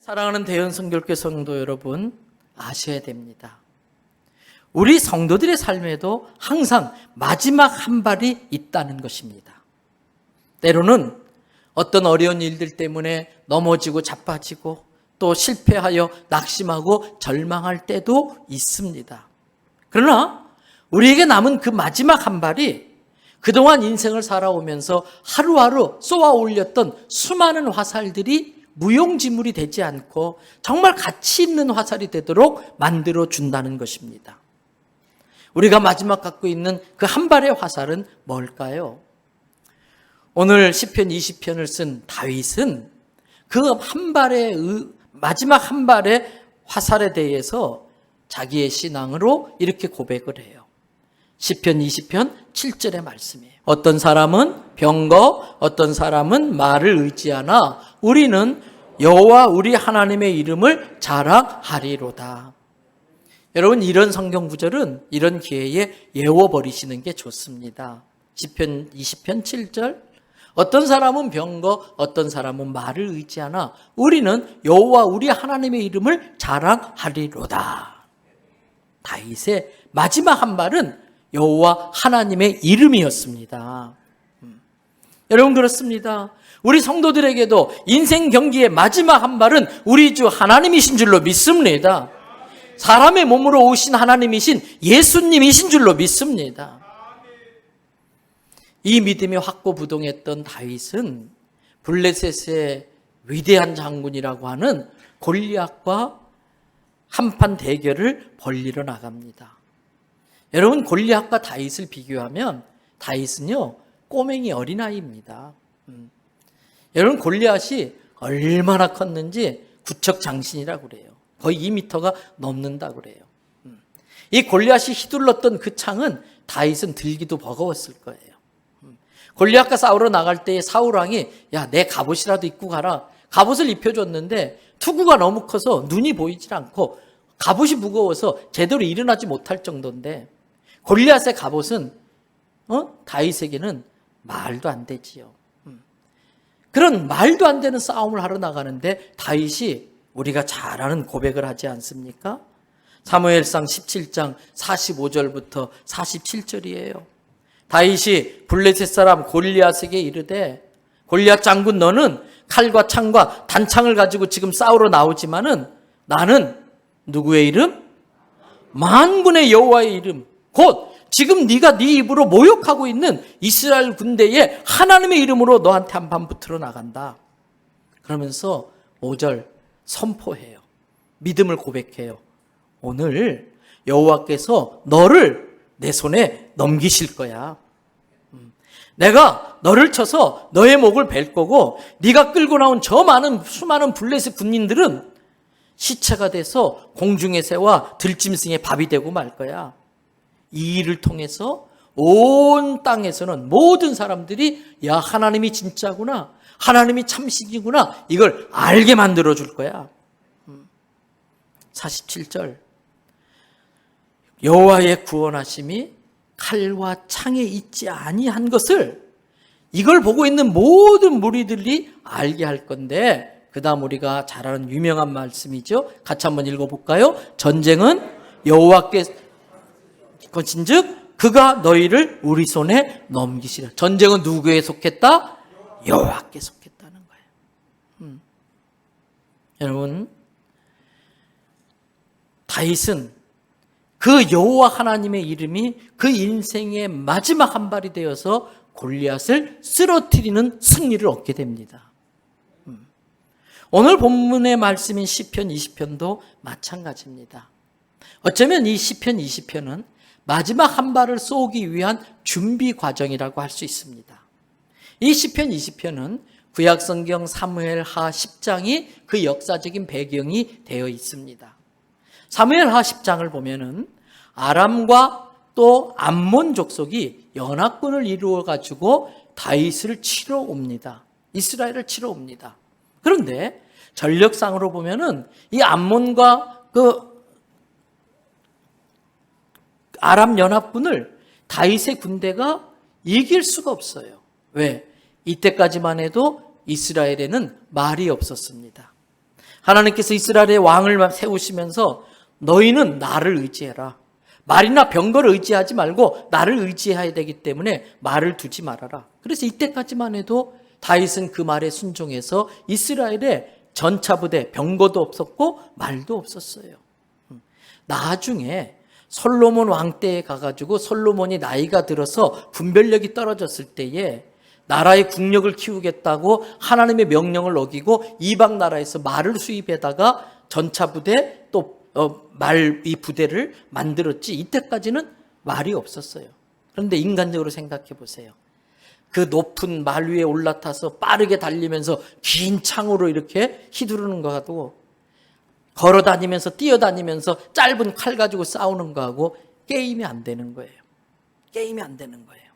사랑하는 대연성결교 성도 여러분, 아셔야 됩니다. 우리 성도들의 삶에도 항상 마지막 한 발이 있다는 것입니다. 때로는 어떤 어려운 일들 때문에 넘어지고 자빠지고 또 실패하여 낙심하고 절망할 때도 있습니다. 그러나 우리에게 남은 그 마지막 한 발이 그동안 인생을 살아오면서 하루하루 쏘아 올렸던 수많은 화살들이 무용지물이 되지 않고 정말 가치 있는 화살이 되도록 만들어 준다는 것입니다. 우리가 마지막 갖고 있는 그 한 발의 화살은 뭘까요? 오늘 시편 20편을 쓴 다윗은 그 한 발의 마지막 한 발의 화살에 대해서 자기의 신앙으로 이렇게 고백을 해요. 시편 20편 7절의 말씀이에요. 어떤 사람은 병거, 어떤 사람은 말을 의지하나 우리는 여호와 우리 하나님의 이름을 자랑하리로다. 여러분, 이런 성경 구절은 이런 기회에 외워버리시는 게 좋습니다. 시편 20편 7절, 어떤 사람은 병거, 어떤 사람은 말을 의지하나 우리는 여호와 우리 하나님의 이름을 자랑하리로다. 다윗의 마지막 한 말은 여호와 하나님의 이름이었습니다. 여러분, 그렇습니다. 우리 성도들에게도 인생 경기의 마지막 한 발은 우리 주 하나님이신 줄로 믿습니다. 사람의 몸으로 오신 하나님이신 예수님이신 줄로 믿습니다. 이 믿음이 확고부동했던 다윗은 블레셋의 위대한 장군이라고 하는 골리앗과 한판 대결을 벌리러 나갑니다. 여러분, 골리앗과 다윗을 비교하면 다윗은요, 꼬맹이 어린아이입니다. 여러분, 골리앗이 얼마나 컸는지 구척장신이라고 그래요. 거의 2m가 넘는다고 그래요. 이 골리앗이 휘둘렀던 그 창은 다윗은 들기도 버거웠을 거예요. 골리앗과 싸우러 나갈 때에 사울왕이 야, 내 갑옷이라도 입고 가라. 갑옷을 입혀줬는데 투구가 너무 커서 눈이 보이질 않고 갑옷이 무거워서 제대로 일어나지 못할 정도인데 골리앗의 갑옷은 다윗에게는 말도 안 되지요. 그런 말도 안 되는 싸움을 하러 나가는데 다윗이 우리가 잘 아는 고백을 하지 않습니까? 사무엘상 17장 45절부터 47절이에요. 다윗이 블레셋 사람 골리앗에게 이르되 골리앗 장군, 너는 칼과 창과 단창을 가지고 지금 싸우러 나오지만은 나는 누구의 이름? 만군의 여호와의 이름, 곧 지금 네가 네 입으로 모욕하고 있는 이스라엘 군대의 하나님의 이름으로 너한테 한판 붙으러 나간다. 그러면서 5절 선포해요. 믿음을 고백해요. 오늘 여호와께서 너를 내 손에 넘기실 거야. 내가 너를 쳐서 너의 목을 벨 거고 네가 끌고 나온 저 수많은 블레셋 군인들은 시체가 돼서 공중의 새와 들짐승의 밥이 되고 말 거야. 이 일을 통해서 온 땅에서는 모든 사람들이 야, 하나님이 진짜구나, 하나님이 참신이구나, 이걸 알게 만들어 줄 거야. 47절, 여호와의 구원하심이 칼과 창에 있지 아니한 것을 이걸 보고 있는 모든 무리들이 알게 할 건데, 그 다음 우리가 잘 아는 유명한 말씀이죠. 같이 한번 읽어볼까요? 전쟁은 여호와께 것인즉 그가 너희를 우리 손에 넘기시라. 전쟁은 누구에 속했다? 여호와께 속했다는 거예요. 여러분, 다윗은 그 여호와 하나님의 이름이 그 인생의 마지막 한 발이 되어서 골리앗을 쓰러뜨리는 승리를 얻게 됩니다. 오늘 본문의 말씀인 시편 20편도 마찬가지입니다. 어쩌면 이 시편 20편은 마지막 한 발을 쏘기 위한 준비 과정이라고 할 수 있습니다. 이 시편 20편은 구약성경 사무엘하 10장이 그 역사적인 배경이 되어 있습니다. 사무엘하 10장을 보면은 아람과 또 암몬 족속이 연합군을 이루어 가지고 다윗을 치러 옵니다. 이스라엘을 치러 옵니다. 그런데 전력상으로 보면은 이 암몬과 그 아람 연합군을 다윗의 군대가 이길 수가 없어요. 왜? 이때까지만 해도 이스라엘에는 말이 없었습니다. 하나님께서 이스라엘의 왕을 세우시면서 너희는 나를 의지해라. 말이나 병거를 의지하지 말고 나를 의지해야 되기 때문에 말을 두지 말아라. 그래서 이때까지만 해도 다윗은 그 말에 순종해서 이스라엘에 전차부대, 병거도 없었고 말도 없었어요. 나중에 솔로몬 왕 때에 가가지고 솔로몬이 나이가 들어서 분별력이 떨어졌을 때에 나라의 국력을 키우겠다고 하나님의 명령을 어기고 이방 나라에서 말을 수입해다가 전차부대 또 말 이 부대를 만들었지 이때까지는 말이 없었어요. 그런데 인간적으로 생각해 보세요. 그 높은 말 위에 올라타서 빠르게 달리면서 긴 창으로 이렇게 휘두르는 거하고 걸어 다니면서 뛰어다니면서 짧은 칼 가지고 싸우는 거하고 게임이 안 되는 거예요. 게임이 안 되는 거예요.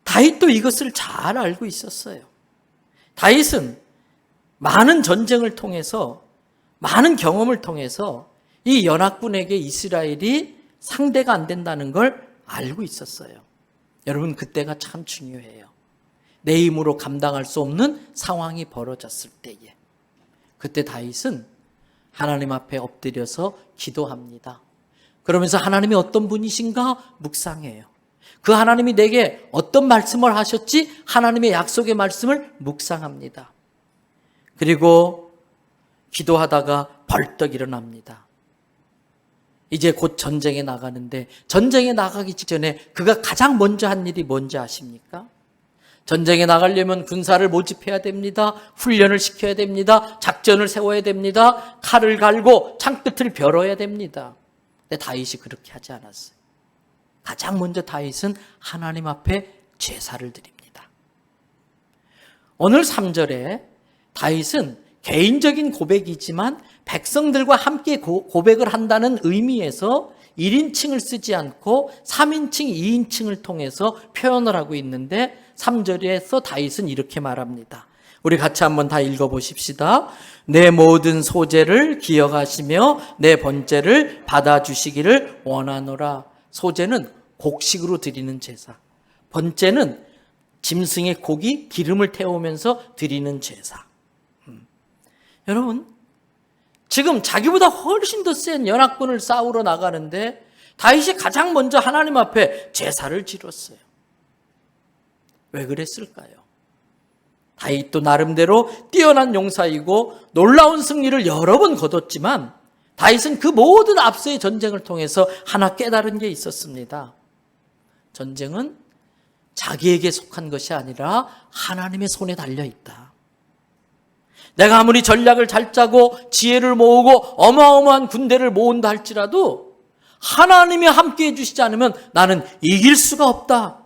다윗도 이것을 잘 알고 있었어요. 다윗은 많은 전쟁을 통해서 많은 경험을 통해서 이 연합군에게 이스라엘이 상대가 안 된다는 걸 알고 있었어요. 여러분, 그때가 참 중요해요. 내 힘으로 감당할 수 없는 상황이 벌어졌을 때에 그때 다윗은 하나님 앞에 엎드려서 기도합니다. 그러면서 하나님이 어떤 분이신가 묵상해요. 그 하나님이 내게 어떤 말씀을 하셨지 하나님의 약속의 말씀을 묵상합니다. 그리고 기도하다가 벌떡 일어납니다. 이제 곧 전쟁에 나가는데 전쟁에 나가기 직전에 그가 가장 먼저 한 일이 뭔지 아십니까? 전쟁에 나가려면 군사를 모집해야 됩니다. 훈련을 시켜야 됩니다. 작전을 세워야 됩니다. 칼을 갈고 창끝을 벼러야 됩니다. 근데 다윗이 그렇게 하지 않았어요. 가장 먼저 다윗은 하나님 앞에 제사를 드립니다. 오늘 3절에 다윗은 개인적인 고백이지만 백성들과 함께 고백을 한다는 의미에서 1인칭을 쓰지 않고 3인칭, 2인칭을 통해서 표현을 하고 있는데 3절에서 다윗은 이렇게 말합니다. 우리 같이 한번 다 읽어보십시다. 내 모든 소제를 기억하시며 내 번제를 받아주시기를 원하노라. 소제는 곡식으로 드리는 제사, 번제는 짐승의 고기, 기름을 태우면서 드리는 제사. 여러분, 지금 자기보다 훨씬 더 센 연합군을 싸우러 나가는데 다윗이 가장 먼저 하나님 앞에 제사를 지렀어요. 왜 그랬을까요? 다윗도 나름대로 뛰어난 용사이고 놀라운 승리를 여러 번 거뒀지만 다윗은 그 모든 앞서의 전쟁을 통해서 하나 깨달은 게 있었습니다. 전쟁은 자기에게 속한 것이 아니라 하나님의 손에 달려 있다. 내가 아무리 전략을 잘 짜고 지혜를 모으고 어마어마한 군대를 모은다 할지라도 하나님이 함께 해주시지 않으면 나는 이길 수가 없다.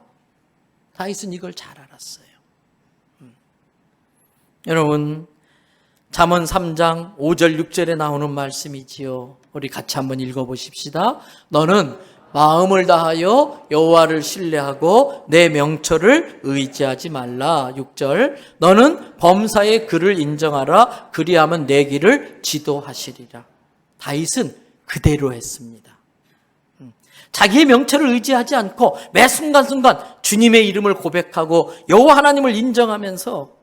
다윗은 이걸 잘 알았어요. 여러분, 잠언 3장 5절 6절에 나오는 말씀이지요. 우리 같이 한번 읽어보십시다. 너는 마음을 다하여 여호와를 신뢰하고 내 명철을 의지하지 말라. 6절 너는 범사의 그를 인정하라. 그리하면 내 길을 지도하시리라. 다윗은 그대로 했습니다. 자기의 명철을 의지하지 않고 매 순간순간 주님의 이름을 고백하고 여호와 하나님을 인정하면서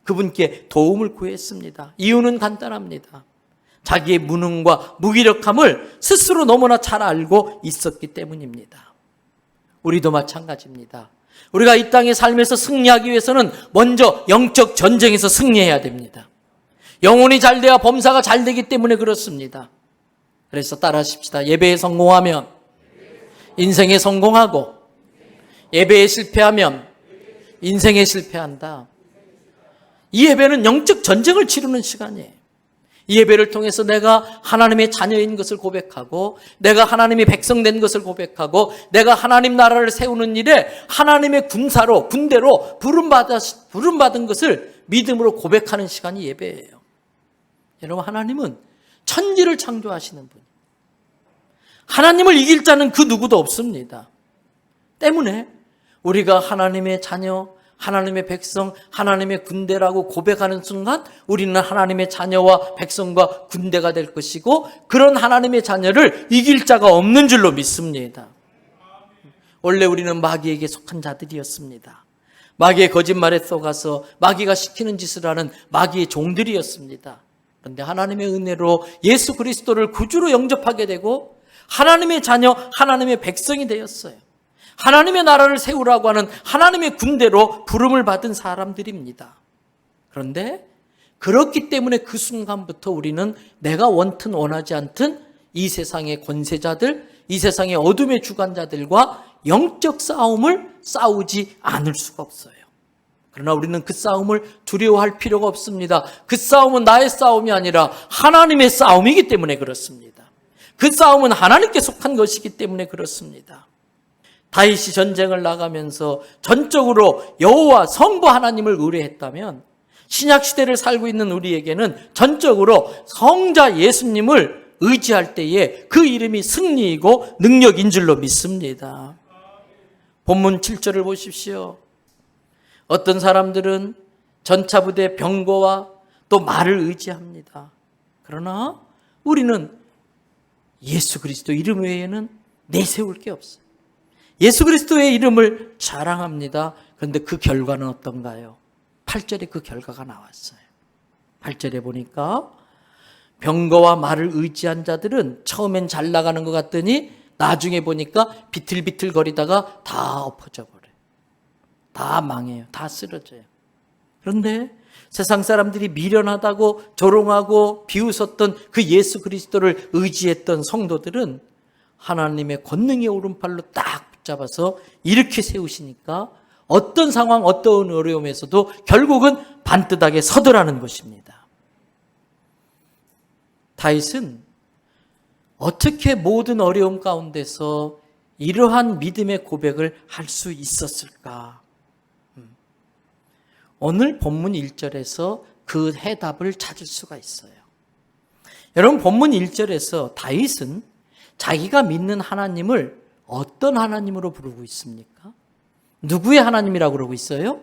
그분께 도움을 구했습니다. 이유는 간단합니다. 자기의 무능과 무기력함을 스스로 너무나 잘 알고 있었기 때문입니다. 우리도 마찬가지입니다. 우리가 이 땅의 삶에서 승리하기 위해서는 먼저 영적 전쟁에서 승리해야 됩니다. 영혼이 잘 돼야 범사가 잘 되기 때문에 그렇습니다. 그래서 따라하십시다. 예배에 성공하면 인생에 성공하고 예배에 실패하면 인생에 실패한다. 이 예배는 영적 전쟁을 치르는 시간이에요. 이 예배를 통해서 내가 하나님의 자녀인 것을 고백하고 내가 하나님의 백성 된 것을 고백하고 내가 하나님 나라를 세우는 일에 하나님의 군대로 부름받은 것을 믿음으로 고백하는 시간이 예배예요. 여러분, 하나님은 천지를 창조하시는 분, 하나님을 이길 자는 그 누구도 없습니다. 때문에 우리가 하나님의 자녀, 하나님의 백성, 하나님의 군대라고 고백하는 순간 우리는 하나님의 자녀와 백성과 군대가 될 것이고 그런 하나님의 자녀를 이길 자가 없는 줄로 믿습니다. 원래 우리는 마귀에게 속한 자들이었습니다. 마귀의 거짓말에 속아서 마귀가 시키는 짓을 하는 마귀의 종들이었습니다. 그런데 하나님의 은혜로 예수 그리스도를 구주로 영접하게 되고 하나님의 자녀, 하나님의 백성이 되었어요. 하나님의 나라를 세우라고 하는 하나님의 군대로 부름을 받은 사람들입니다. 그런데 그렇기 때문에 그 순간부터 우리는 내가 원튼 원하지 않든 이 세상의 권세자들, 이 세상의 어둠의 주관자들과 영적 싸움을 싸우지 않을 수가 없어요. 그러나 우리는 그 싸움을 두려워할 필요가 없습니다. 그 싸움은 나의 싸움이 아니라 하나님의 싸움이기 때문에 그렇습니다. 그 싸움은 하나님께 속한 것이기 때문에 그렇습니다. 다윗이 전쟁을 나가면서 전적으로 여호와 성부 하나님을 의뢰했다면 신약시대를 살고 있는 우리에게는 전적으로 성자 예수님을 의지할 때에 그 이름이 승리이고 능력인 줄로 믿습니다. 본문 7절을 보십시오. 어떤 사람들은 전차부대 병거와 또 말을 의지합니다. 그러나 우리는 예수 그리스도 이름 외에는 내세울 게 없어요. 예수 그리스도의 이름을 자랑합니다. 그런데 그 결과는 어떤가요? 8절에 그 결과가 나왔어요. 8절에 보니까 병거와 말을 의지한 자들은 처음엔 잘 나가는 것 같더니 나중에 보니까 비틀비틀 거리다가 다 엎어져 버려요. 다 망해요. 다 쓰러져요. 그런데 세상 사람들이 미련하다고 조롱하고 비웃었던 그 예수 그리스도를 의지했던 성도들은 하나님의 권능의 오른팔로 딱 붙잡아서 이렇게 세우시니까 어떤 상황, 어떤 어려움에서도 결국은 반듯하게 서더라는 것입니다. 다윗은 어떻게 모든 어려움 가운데서 이러한 믿음의 고백을 할 수 있었을까? 오늘 본문 1절에서 그 해답을 찾을 수가 있어요. 여러분, 본문 1절에서 다윗은 자기가 믿는 하나님을 어떤 하나님으로 부르고 있습니까? 누구의 하나님이라고 그러고 있어요?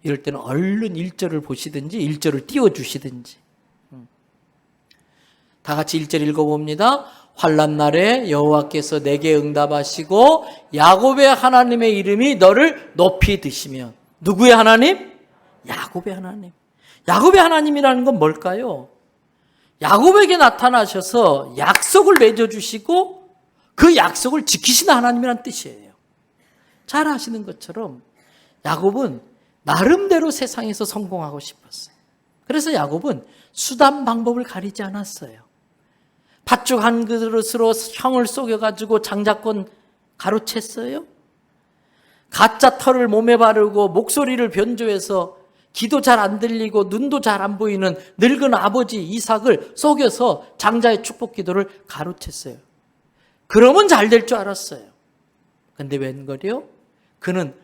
이럴 때는 얼른 1절을 보시든지 1절을 띄워주시든지. 다 같이 1절 읽어봅니다. 환난 날에 여호와께서 내게 응답하시고 야곱의 하나님의 이름이 너를 높이 드시면. 누구의 하나님? 야곱의 하나님. 야곱의 하나님이라는 건 뭘까요? 야곱에게 나타나셔서 약속을 맺어주시고 그 약속을 지키시는 하나님이란 뜻이에요. 잘 아시는 것처럼 야곱은 나름대로 세상에서 성공하고 싶었어요. 그래서 야곱은 수단 방법을 가리지 않았어요. 팥죽 한 그릇으로 형을 속여가지고 장자권 가로챘어요. 가짜 털을 몸에 바르고 목소리를 변조해서 귀도 잘 안 들리고 눈도 잘 안 보이는 늙은 아버지 이삭을 속여서 장자의 축복 기도를 가로챘어요. 그러면 잘 될 줄 알았어요. 근데 웬걸요? 그는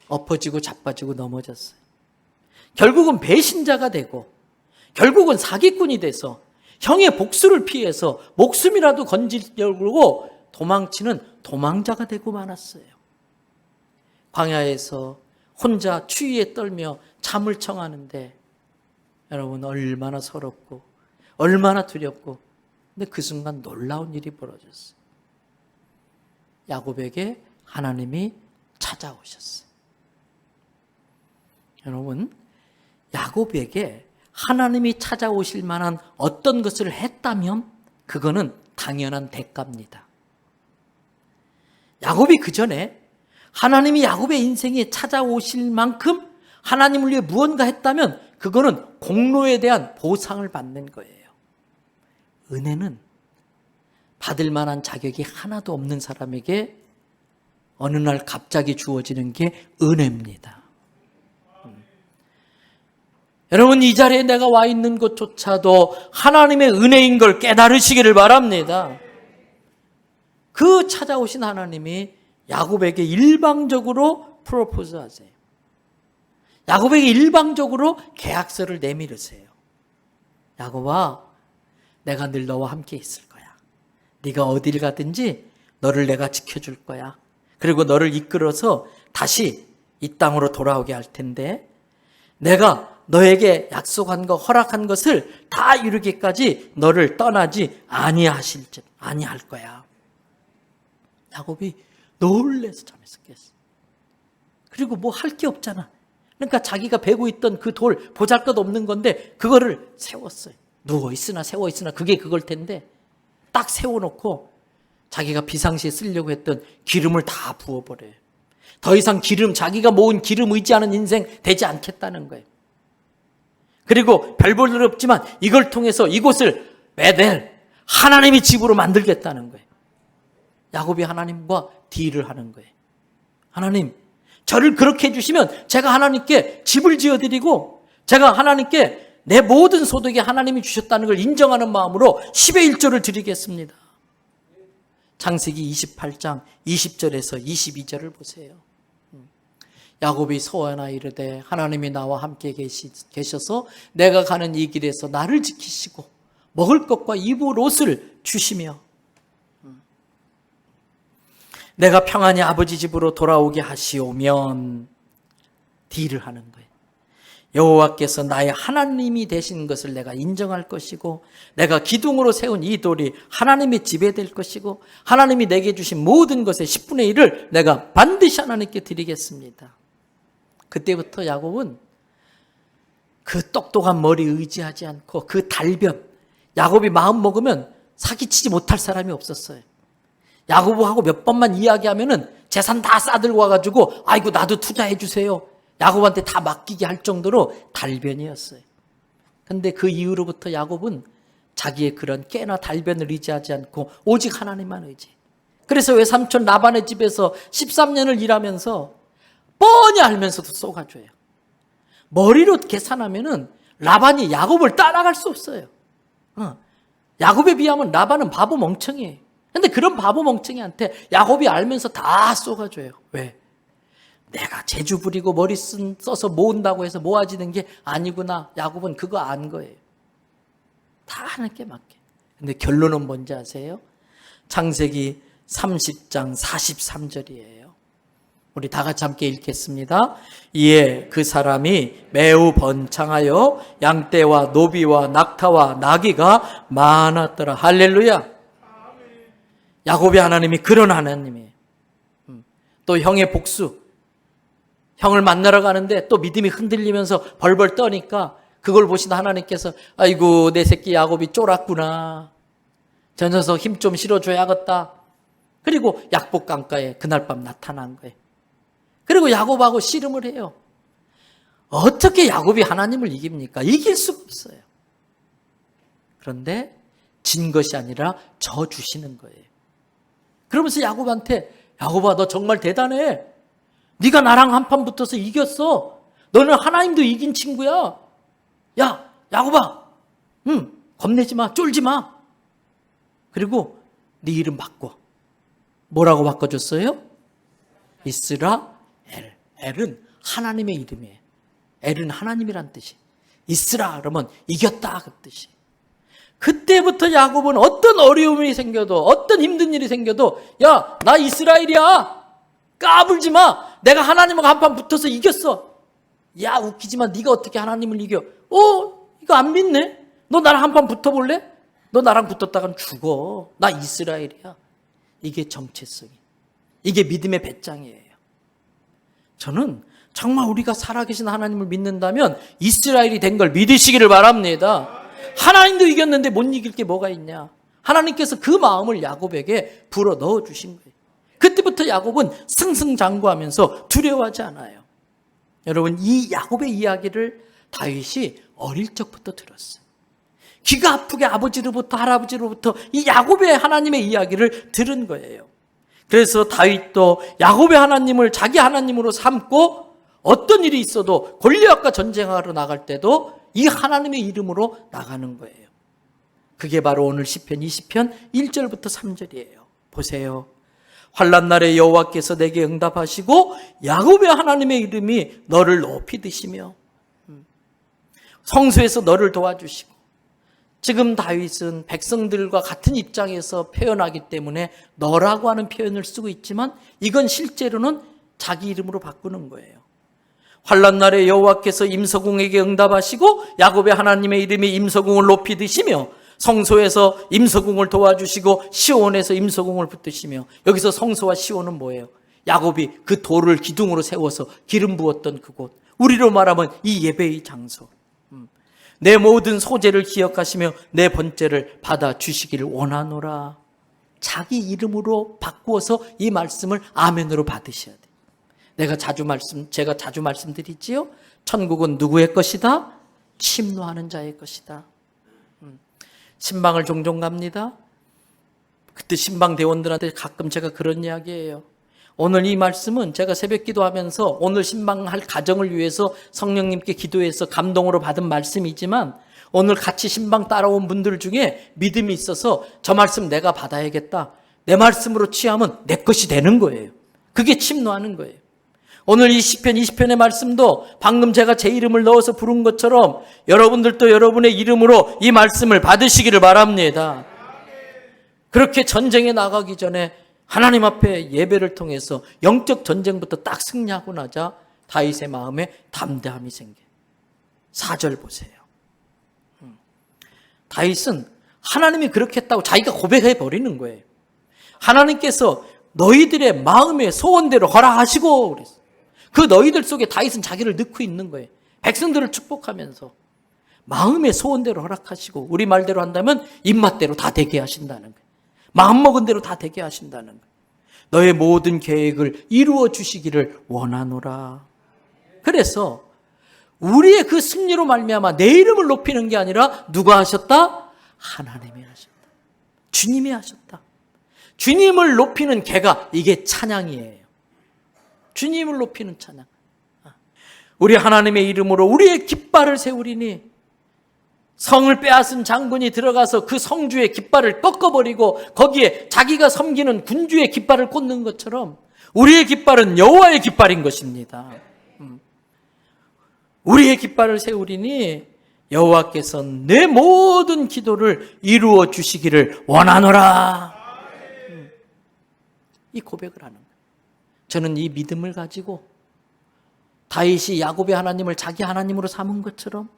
엎어지고 자빠지고 넘어졌어요. 결국은 배신자가 되고 결국은 사기꾼이 돼서 형의 복수를 피해서 목숨이라도 건지려고 도망치는 도망자가 되고 말았어요. 광야에서 혼자 추위에 떨며 잠을 청하는데 여러분 얼마나 서럽고 얼마나 두렵고 근데 그 순간 놀라운 일이 벌어졌어요. 야곱에게 하나님이 찾아오셨어요. 여러분 야곱에게 하나님이 찾아오실 만한 어떤 것을 했다면 그거는 당연한 대가입니다. 야곱이 그 전에 하나님이 야곱의 인생에 찾아오실 만큼 하나님을 위해 무언가 했다면 그거는 공로에 대한 보상을 받는 거예요. 은혜는 받을 만한 자격이 하나도 없는 사람에게 어느 날 갑자기 주어지는 게 은혜입니다. 여러분 이 자리에 내가 와 있는 것조차도 하나님의 은혜인 걸 깨달으시기를 바랍니다. 그 찾아오신 하나님이 야곱에게 일방적으로 프로포즈 하세요. 야곱에게 일방적으로 계약서를 내밀으세요. 야곱아, 내가 늘 너와 함께 있을 거야. 네가 어딜 가든지 너를 내가 지켜줄 거야. 그리고 너를 이끌어서 다시 이 땅으로 돌아오게 할 텐데 내가 너에게 약속한 것, 허락한 것을 다 이루기까지 너를 떠나지 아니할 거야. 야곱이 놀래서 잠에서 깼어요. 그리고 뭐 할 게 없잖아. 그러니까 자기가 베고 있던 그 돌 보잘것없는 건데 그거를 세웠어요. 누워있으나 세워있으나 그게 그걸 텐데 딱 세워놓고 자기가 비상시에 쓰려고 했던 기름을 다 부어버려요. 더 이상 자기가 모은 기름 의지하는 인생 되지 않겠다는 거예요. 그리고 별 볼 일 없지만 이걸 통해서 이곳을 베델, 하나님의 집으로 만들겠다는 거예요. 야곱이 하나님과 딜을 하는 거예요. 하나님, 저를 그렇게 해주시면 제가 하나님께 집을 지어드리고 제가 하나님께 내 모든 소득에 하나님이 주셨다는 걸 인정하는 마음으로 10의 1조를 드리겠습니다. 창세기 28장 20절에서 22절을 보세요. 야곱이 소원하 이르되 하나님이 나와 함께 계셔서 내가 가는 이 길에서 나를 지키시고 먹을 것과 입을 옷을 주시며 내가 평안히 아버지 집으로 돌아오게 하시오면 딜을 하는 거예요. 여호와께서 나의 하나님이 되신 것을 내가 인정할 것이고 내가 기둥으로 세운 이 돌이 하나님의 집에 될 것이고 하나님이 내게 주신 모든 것의 10분의 1을 내가 반드시 하나님께 드리겠습니다. 그때부터 야곱은 그 똑똑한 머리 의지하지 않고 그 달변, 야곱이 마음 먹으면 사기치지 못할 사람이 없었어요. 야곱하고 몇 번만 이야기하면은 재산 다 싸들고 와가지고 아이고 나도 투자해 주세요. 야곱한테 다 맡기게 할 정도로 달변이었어요. 근데 그 이후로부터 야곱은 자기의 그런 깨나 달변을 의지하지 않고 오직 하나님만 의지. 그래서 외삼촌 라반의 집에서 13년을 일하면서 뻔히 알면서도 쏘가줘요. 머리로 계산하면은 라반이 야곱을 따라갈 수 없어요. 야곱에 비하면 라반은 바보 멍청이에요. 근데 그런 바보 멍청이한테 야곱이 알면서 다 쏘가줘요. 왜? 내가 재주 부리고 머리 써서 모은다고 해서 모아지는 게 아니구나. 야곱은 그거 안 거예요. 다 하나님께 맡겨. 근데 결론은 뭔지 아세요? 창세기 30장 43절이에요. 우리 다 같이 함께 읽겠습니다. 이에 그 사람이 매우 번창하여 양떼와 노비와 낙타와 나귀가 많았더라. 할렐루야. 야곱의 하나님이 그런 하나님이에요. 또 형의 복수. 형을 만나러 가는데 또 믿음이 흔들리면서 벌벌 떠니까 그걸 보신 하나님께서 아이고 내 새끼 야곱이 쫄았구나. 저 녀석 힘 좀 실어줘야겠다. 그리고 약복 강가에 그날 밤 나타난 거예요. 그리고 야곱하고 씨름을 해요. 어떻게 야곱이 하나님을 이깁니까? 이길 수가 없어요. 그런데 진 것이 아니라 져 주시는 거예요. 그러면서 야곱한테 야곱아 너 정말 대단해. 네가 나랑 한판 붙어서 이겼어. 너는 하나님도 이긴 친구야. 야 야곱아 겁내지 마. 쫄지 마. 그리고 네 이름 바꿔. 뭐라고 바꿔줬어요? 이스라엘. 엘은 하나님의 이름이에요. 엘은 하나님이란 뜻이. 이스라 그러면 이겼다 그 뜻이. 그때부터 야곱은 어떤 어려움이 생겨도 어떤 힘든 일이 생겨도 야 나 이스라엘이야. 까불지 마. 내가 하나님하고 한판 붙어서 이겼어. 야 웃기지 마. 네가 어떻게 하나님을 이겨. 이거 안 믿네. 너 나랑 한판 붙어볼래? 너 나랑 붙었다간 죽어. 나 이스라엘이야. 이게 정체성이. 이게 믿음의 배짱이에요. 저는 정말 우리가 살아계신 하나님을 믿는다면 이스라엘이 된 걸 믿으시기를 바랍니다. 하나님도 이겼는데 못 이길 게 뭐가 있냐. 하나님께서 그 마음을 야곱에게 불어 넣어주신 거예요. 그때부터 야곱은 승승장구하면서 두려워하지 않아요. 여러분 이 야곱의 이야기를 다윗이 어릴 적부터 들었어요. 귀가 아프게 아버지로부터 할아버지로부터 이 야곱의 하나님의 이야기를 들은 거예요. 그래서 다윗도 야곱의 하나님을 자기 하나님으로 삼고 어떤 일이 있어도 골리앗과 전쟁하러 나갈 때도 이 하나님의 이름으로 나가는 거예요. 그게 바로 오늘 시편 20편 1절부터 3절이에요. 보세요. 환난 날에 여호와께서 내게 응답하시고 야곱의 하나님의 이름이 너를 높이 드시며 성소에서 너를 도와주시고. 지금 다윗은 백성들과 같은 입장에서 표현하기 때문에 너라고 하는 표현을 쓰고 있지만 이건 실제로는 자기 이름으로 바꾸는 거예요. 환난 날에 여호와께서 임서궁에게 응답하시고 야곱의 하나님의 이름이 임서궁을 높이 드시며 성소에서 임서궁을 도와주시고 시온에서 임서궁을 붙드시며. 여기서 성소와 시온은 뭐예요? 야곱이 그 돌을 기둥으로 세워서 기름 부었던 그곳, 우리로 말하면 이 예배의 장소. 내 모든 소재를 기억하시며 내 번제를 받아주시기를 원하노라. 자기 이름으로 바꾸어서 이 말씀을 아멘으로 받으셔야 돼요. 제가 자주 말씀드리지요. 천국은 누구의 것이다? 침노하는 자의 것이다. 신방을 종종 갑니다. 그때 신방 대원들한테 가끔 제가 그런 이야기해요. 오늘 이 말씀은 제가 새벽 기도하면서 오늘 신방할 가정을 위해서 성령님께 기도해서 감동으로 받은 말씀이지만, 오늘 같이 신방 따라온 분들 중에 믿음이 있어서 저 말씀 내가 받아야겠다, 내 말씀으로 취하면 내 것이 되는 거예요. 그게 침노하는 거예요. 오늘 이 시편 20편의 말씀도 방금 제가 제 이름을 넣어서 부른 것처럼 여러분들도 여러분의 이름으로 이 말씀을 받으시기를 바랍니다. 그렇게 전쟁에 나가기 전에 하나님 앞에 예배를 통해서 영적 전쟁부터 딱 승리하고 나자 다윗의 마음에 담대함이 생겨요. 4절 보세요. 다윗은 하나님이 그렇게 했다고 자기가 고백해 버리는 거예요. 하나님께서 너희들의 마음의 소원대로 허락하시고 그랬어요. 그 너희들 속에 다윗은 자기를 넣고 있는 거예요. 백성들을 축복하면서 마음의 소원대로 허락하시고, 우리 말대로 한다면 입맛대로 다 되게 하신다는 거예요. 마음먹은 대로 다 되게 하신다는 거예요. 너의 모든 계획을 이루어 주시기를 원하노라. 그래서 우리의 그 승리로 말미암아 내 이름을 높이는 게 아니라 누가 하셨다? 하나님이 하셨다. 주님이 하셨다. 주님을 높이는 개가 이게 찬양이에요. 주님을 높이는 찬양. 우리 하나님의 이름으로 우리의 깃발을 세우리니, 성을 빼앗은 장군이 들어가서 그 성주의 깃발을 꺾어버리고 거기에 자기가 섬기는 군주의 깃발을 꽂는 것처럼 우리의 깃발은 여호와의 깃발인 것입니다. 우리의 깃발을 세우리니 여호와께서 내 모든 기도를 이루어 주시기를 원하노라. 이 고백을 하는 거예요. 저는 이 믿음을 가지고 다윗이 야곱의 하나님을 자기 하나님으로 삼은 것처럼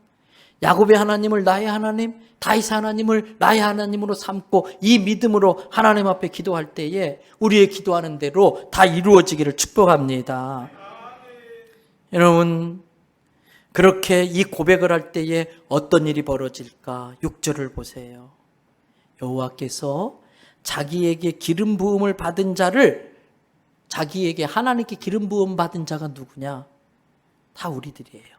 야곱의 하나님을 나의 하나님, 다윗의 하나님을 나의 하나님으로 삼고 이 믿음으로 하나님 앞에 기도할 때에 우리의 기도하는 대로 다 이루어지기를 축복합니다. 여러분, 그렇게 이 고백을 할 때에 어떤 일이 벌어질까? 6절을 보세요. 여호와께서 자기에게 기름 부음을 받은 자를, 자기에게 하나님께 기름 부음 받은 자가 누구냐? 다 우리들이에요.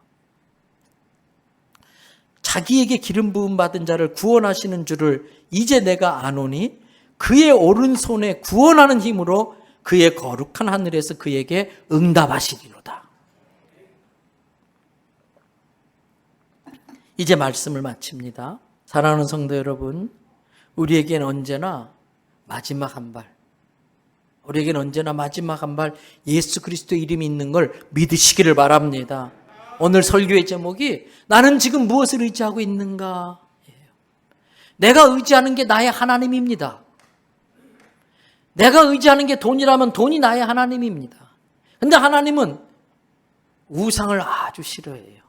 자기에게 기름 부음 받은 자를 구원하시는 줄을 이제 내가 아노니 그의 오른손에 구원하는 힘으로 그의 거룩한 하늘에서 그에게 응답하시리로다. 이제 말씀을 마칩니다. 사랑하는 성도 여러분, 우리에겐 언제나 마지막 한 발, 우리에겐 언제나 마지막 한 발 예수 그리스도의 이름이 있는 걸 믿으시기를 바랍니다. 오늘 설교의 제목이 나는 지금 무엇을 의지하고 있는가? 내가 의지하는 게 나의 하나님입니다. 내가 의지하는 게 돈이라면 돈이 나의 하나님입니다. 근데 하나님은 우상을 아주 싫어해요.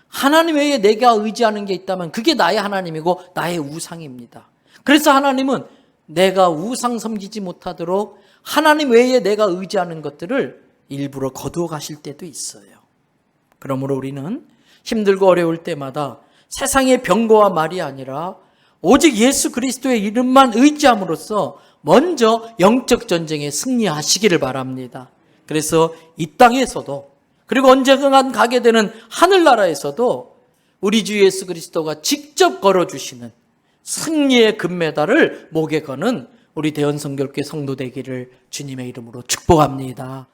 하나님 외에 내가 의지하는 게 있다면 그게 나의 하나님이고 나의 우상입니다. 그래서 하나님은 내가 우상 섬기지 못하도록 하나님 외에 내가 의지하는 것들을 일부러 거두어 가실 때도 있어요. 그러므로 우리는 힘들고 어려울 때마다 세상의 병거와 말이 아니라 오직 예수 그리스도의 이름만 의지함으로써 먼저 영적 전쟁에 승리하시기를 바랍니다. 그래서 이 땅에서도, 그리고 언젠간 가게 되는 하늘나라에서도 우리 주 예수 그리스도가 직접 걸어주시는 승리의 금메달을 목에 거는 우리 대원성결교회 성도 되기를 주님의 이름으로 축복합니다.